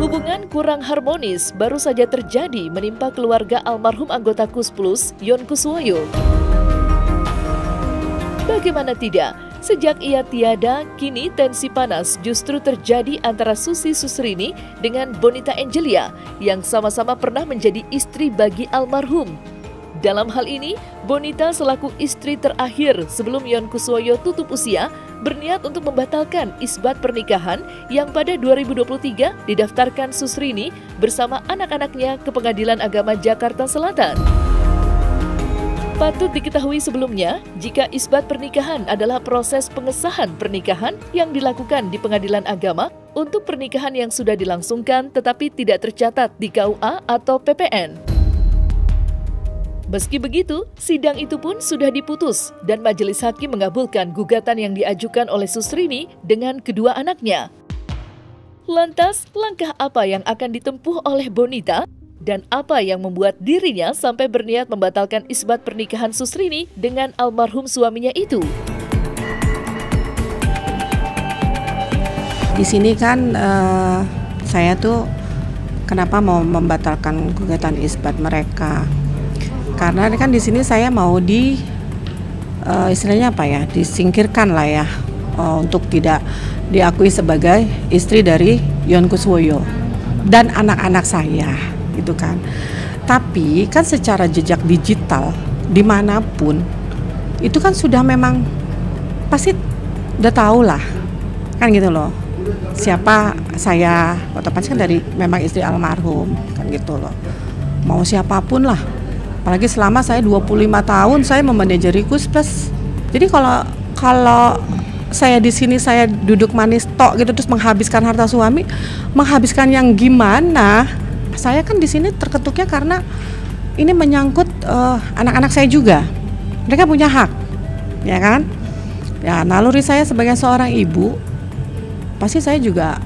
Hubungan kurang harmonis baru saja terjadi menimpa keluarga almarhum anggota KUS+, Yon Kuswoyo. Bagaimana tidak, sejak ia tiada, kini tensi panas justru terjadi antara Susi Susrini dengan Bonita Angelia yang sama-sama pernah menjadi istri bagi almarhum. Dalam hal ini, Bonita selaku istri terakhir sebelum Yon Kuswoyo tutup usia, berniat untuk membatalkan isbat pernikahan yang pada 2023 didaftarkan Susrini bersama anak-anaknya ke Pengadilan Agama Jakarta Selatan. Patut diketahui sebelumnya, jika isbat pernikahan adalah proses pengesahan pernikahan yang dilakukan di Pengadilan Agama untuk pernikahan yang sudah dilangsungkan tetapi tidak tercatat di KUA atau PPN. Meski begitu, sidang itu pun sudah diputus dan majelis hakim mengabulkan gugatan yang diajukan oleh Susrini dengan kedua anaknya. Lantas, langkah apa yang akan ditempuh oleh Bonita? Dan apa yang membuat dirinya sampai berniat membatalkan isbat pernikahan Susrini dengan almarhum suaminya itu? Di sini kan saya tuh kenapa mau membatalkan gugatan isbat mereka? Karena kan di sini saya mau istilahnya apa ya, disingkirkan lah ya, untuk tidak diakui sebagai istri dari Yon Kuswoyo dan anak-anak saya. Gitu kan. Tapi kan secara jejak digital dimanapun itu kan sudah memang pasti udah tahu lah kan gitu loh siapa saya, otomatis kan dari memang istri almarhum kan gitu loh, mau siapapun lah, apalagi selama saya 25 tahun saya memanajeri KUS+. Jadi kalau saya di sini saya duduk manis tok gitu terus menghabiskan harta suami, menghabiskan yang gimana? Saya kan di sini terketuknya karena ini menyangkut anak-anak saya juga. Mereka punya hak, ya kan? Ya, naluri saya sebagai seorang ibu, pasti saya juga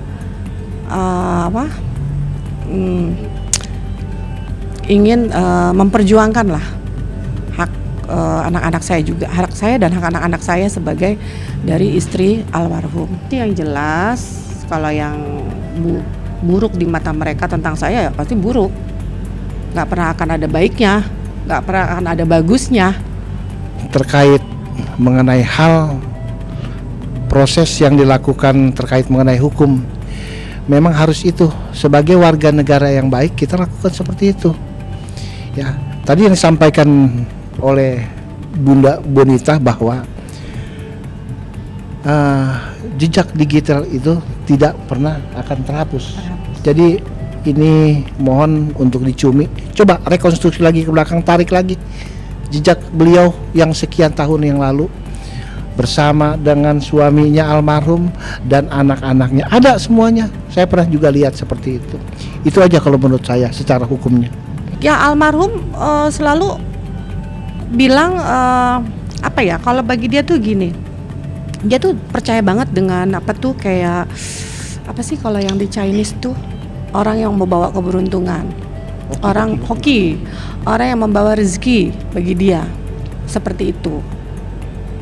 ingin memperjuangkan lah hak anak-anak saya juga, hak saya dan hak anak-anak saya sebagai dari istri almarhum. Yang jelas, kalau yang buruk di mata mereka tentang saya ya pasti buruk, nggak pernah akan ada baiknya, nggak pernah akan ada bagusnya. Terkait mengenai hal proses yang dilakukan terkait mengenai hukum, memang harus itu sebagai warga negara yang baik kita lakukan seperti itu. Ya, tadi yang disampaikan oleh Bunda Bonita bahwa jejak digital itu tidak pernah akan terhapus. Jadi ini mohon untuk dicumi. Coba rekonstruksi lagi ke belakang, tarik lagi jejak beliau yang sekian tahun yang lalu bersama dengan suaminya almarhum dan anak-anaknya. Ada semuanya. Saya pernah juga lihat seperti itu. Itu aja kalau menurut saya secara hukumnya. Ya, almarhum selalu bilang apa ya? Kalau bagi dia tuh gini. Dia tuh percaya banget dengan apa tuh kayak apa sih kalau yang di Chinese tuh orang yang membawa keberuntungan, orang hoki, orang yang membawa rezeki bagi dia, seperti itu.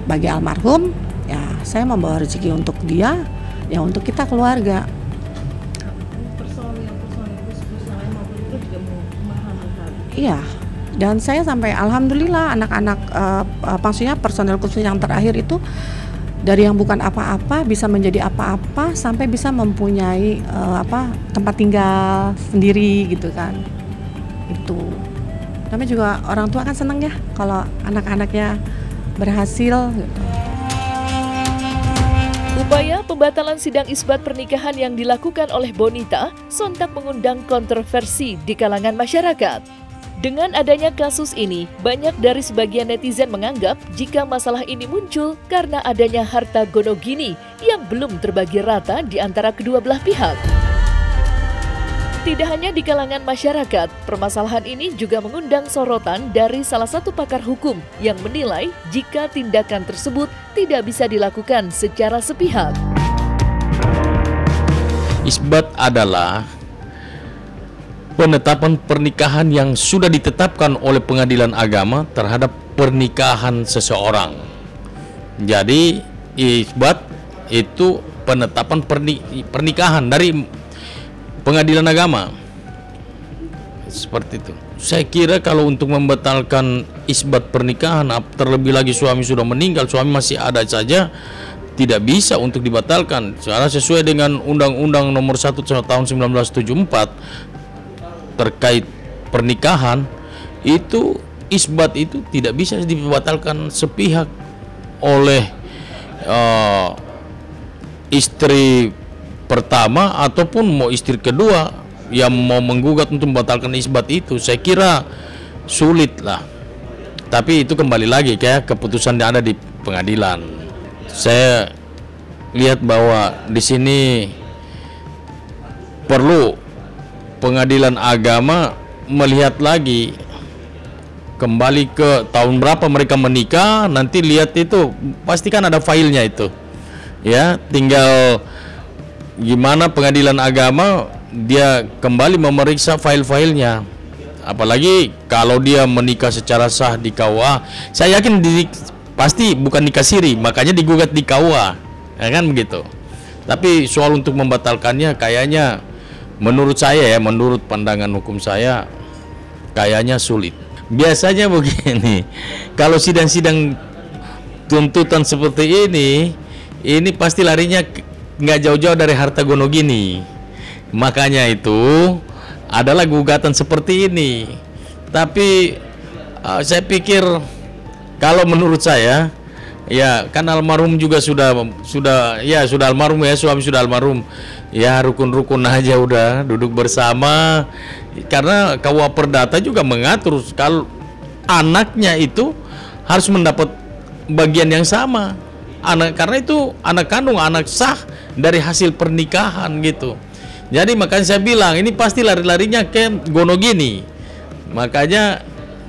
Bagi almarhum, ya saya membawa rezeki untuk dia, ya untuk kita keluarga. Iya, dan saya sampai alhamdulillah anak-anak, maksudnya personel khusus yang terakhir itu dari yang bukan apa-apa bisa menjadi apa-apa sampai bisa mempunyai tempat tinggal sendiri gitu kan. Itu namanya juga orang tua kan seneng ya kalau anak-anaknya berhasil gitu. Upaya pembatalan sidang isbat pernikahan yang dilakukan oleh Bonita sontak mengundang kontroversi di kalangan masyarakat. Dengan adanya kasus ini, banyak dari sebagian netizen menganggap jika masalah ini muncul karena adanya harta gonogini yang belum terbagi rata di antara kedua belah pihak. Tidak hanya di kalangan masyarakat, permasalahan ini juga mengundang sorotan dari salah satu pakar hukum yang menilai jika tindakan tersebut tidak bisa dilakukan secara sepihak. Isbat adalah penetapan pernikahan yang sudah ditetapkan oleh pengadilan agama terhadap pernikahan seseorang. Jadi isbat itu penetapan pernikahan dari pengadilan agama. Seperti itu. Saya kira kalau untuk membatalkan isbat pernikahan, terlebih lagi suami sudah meninggal, suami masih ada saja, tidak bisa untuk dibatalkan. Karena sesuai dengan Undang-Undang Nomor 1 Tahun 1974 terkait pernikahan, itu isbat itu tidak bisa dibatalkan sepihak oleh istri pertama ataupun mau istri kedua yang mau menggugat untuk membatalkan isbat itu. Saya kira sulit lah. Tapi itu kembali lagi kayak keputusan yang ada di pengadilan. Saya lihat bahwa di sini perlu pengadilan agama melihat lagi kembali ke tahun berapa mereka menikah, nanti lihat itu pasti kan ada filenya itu. Ya, tinggal gimana pengadilan agama dia kembali memeriksa file-filenya. Apalagi kalau dia menikah secara sah di KUA, saya yakin pasti bukan nikah siri, makanya digugat di KUA, ya kan begitu. Tapi soal untuk membatalkannya kayaknya menurut saya ya, menurut pandangan hukum saya kayaknya sulit. Biasanya begini, kalau sidang-sidang tuntutan seperti ini pasti larinya nggak jauh-jauh dari harta gono gini. Makanya itu adalah gugatan seperti ini. Tapi saya pikir kalau menurut saya ya kan almarhum juga sudah almarhum ya, suami sudah almarhum. Ya rukun-rukun aja udah duduk bersama. Karena KUA Perdata juga mengatur kalau anaknya itu harus mendapat bagian yang sama. Karena itu anak kandung, anak sah dari hasil pernikahan gitu. Jadi makanya saya bilang ini pasti lari-larinya ke gono gini. Makanya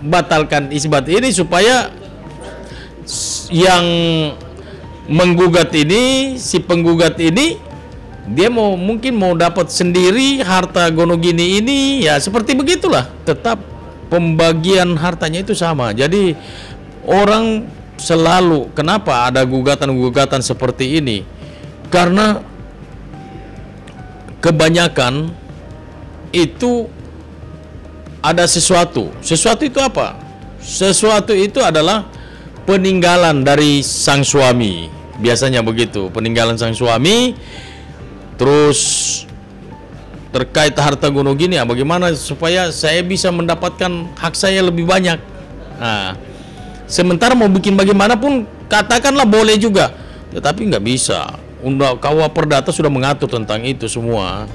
batalkan isbat ini supaya yang menggugat ini, si penggugat ini dia mungkin mau dapat sendiri harta gono gini ini, ya seperti begitulah. Tetap pembagian hartanya itu sama. Jadi orang selalu kenapa ada gugatan-gugatan seperti ini? Karena kebanyakan itu ada sesuatu. Sesuatu itu apa? Sesuatu itu adalah peninggalan dari sang suami. Biasanya begitu, peninggalan sang suami. Terus terkait harta gono gini, bagaimana supaya saya bisa mendapatkan hak saya lebih banyak. Nah, sementara mau bikin bagaimanapun katakanlah boleh juga, tetapi nggak bisa. KUA Perdata sudah mengatur tentang itu semua.